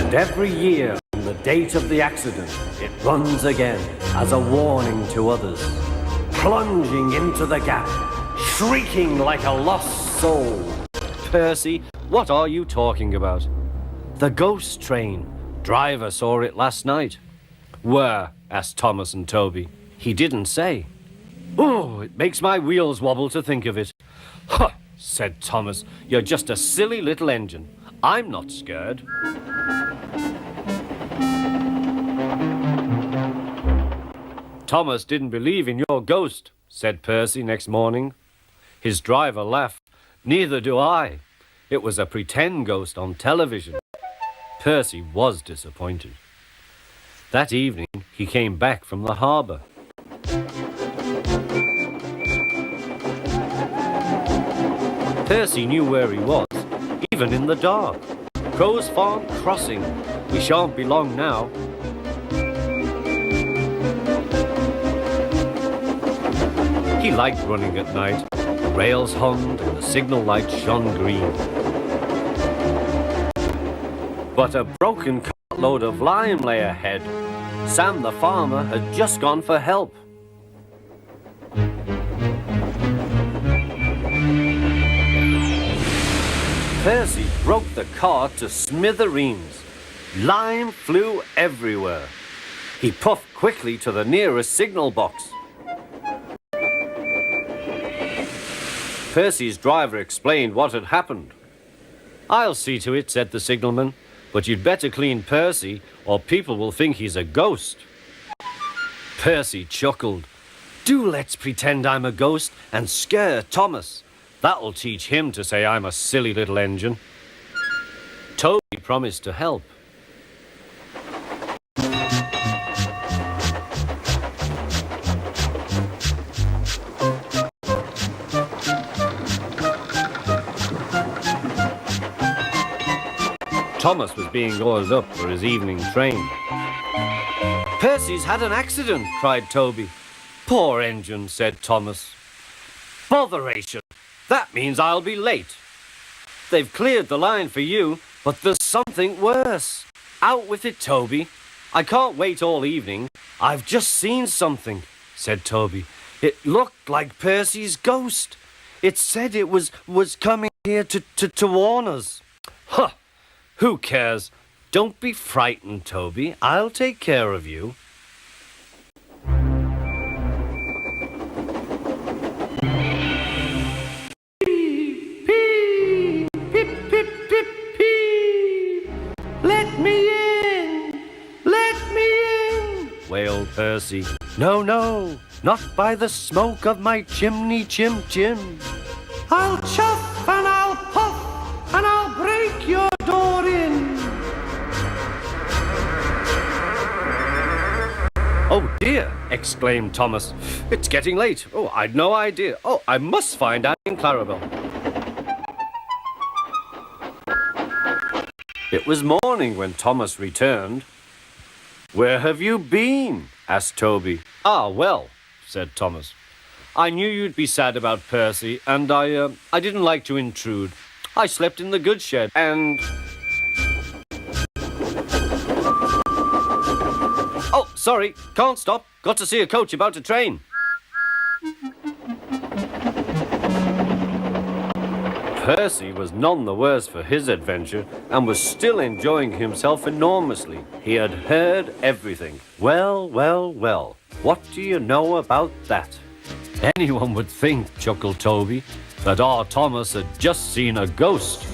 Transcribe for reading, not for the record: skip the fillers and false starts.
And every year, on the date of the accident, it runs again as a warning to others, plunging into the gap, shrieking like a lost soul. Percy, what are you talking about? The ghost train. Driver saw it last night. Where? Asked Thomas and Toby. He didn't say. Oh, it makes my wheels wobble to think of it. Huh, said Thomas. You're just a silly little engine. I'm not scared. Thomas didn't believe in your ghost, said Percy next morning. His driver laughed. Neither do I. It was a pretend ghost on television. Percy was disappointed. That evening, he came back from the harbour. Percy knew where he was, even in the dark. Crow's Farm Crossing. We shan't be long now. He liked running at night. The rails hummed and the signal light shone green. But a broken cartload of lime lay ahead. Sam the farmer had just gone for help. Percy broke the cart to smithereens. Lime flew everywhere. He puffed quickly to the nearest signal box. Percy's driver explained what had happened. I'll see to it, said the signalman, but you'd better clean Percy or people will think he's a ghost. Percy chuckled. Do let's pretend I'm a ghost and scare Thomas. That'll teach him to say I'm a silly little engine. Toby promised to help. Thomas was being oiled up for his evening train. Percy's had an accident, cried Toby. Poor engine, said Thomas. Botheration! That means I'll be late. They've cleared the line for you, but there's something worse. Out with it, Toby. I can't wait all evening. I've just seen something, said Toby. It looked like Percy's ghost. It said it was coming here to warn us. Huh! Who cares? Don't be frightened, Toby. I'll take care of you. Wailed Percy. No, no, not by the smoke of my chimney, chim. I'll chuff and I'll puff and I'll break your door in. Oh dear, exclaimed Thomas. It's getting late. Oh, I'd no idea. Oh, I must find Annie and Clarabel. It was morning when Thomas returned. Where have you been? Asked Toby. Ah, well, said Thomas. I knew you'd be sad about Percy, and I didn't like to intrude. I slept in the goods shed, and... Oh, sorry, can't stop. Got to see a coach about to train. Percy was none the worse for his adventure and was still enjoying himself enormously. He had heard everything. Well, what do you know about that? Anyone would think, chuckled Toby, that our Thomas had just seen a ghost.